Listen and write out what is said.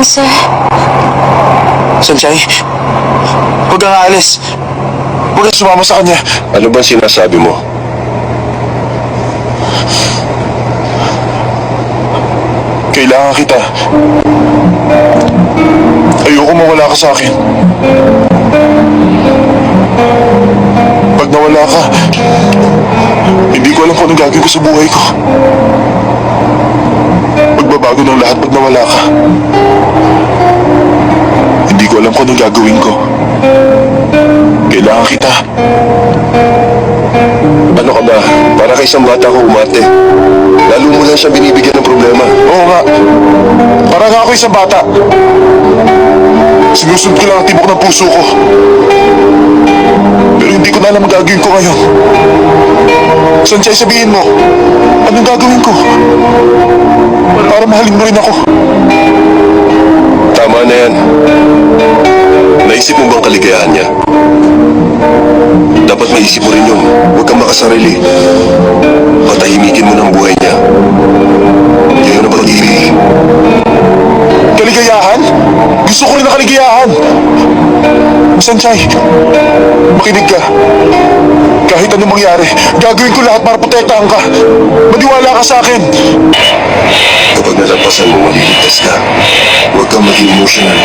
morning, sir. Sanchay, huwag kang aalis. Huwag kang sumama sa kanya. Ano bang sinasabi mo? Kailangan kita. Ayoko mawala ka sa akin. Pag nawala ka, hindi ko alam kung anong gagawin ko sa buhay ko. Magbabago ng lahat pag nawala ka. Hindi ko alam kung anong gagawin ko. Kailangan kita. Ano ka ba? Para kay isang bata ko umarte. Lalo mo lang siya binibigyan ng problema. Oo nga. Para nga ako isang bata. Sinusunod ko lang ang tibok ng puso ko. Pero hindi ko na alam ang gagawin ko ngayon. Sanchay, sabihin mo, anong gagawin ko? Para mahalin mo rin ako. Tama na yan. Naisip mo bang kaligayahan niya? Dapat maisip mo rin yun. Huwag kang makasarili. Patahimikin mo ng buhay niya. Yun ang pag-ibig. Kaligayahan? Gusto ko rin na kaligayahan. Sanchay, makinig ka. Kahit anong mangyari, gagawin ko lahat para protektahan ka. Maniwala ka sa akin. Kapag nalampasan mo, maliligtas ka. Huwag kang maging emotional.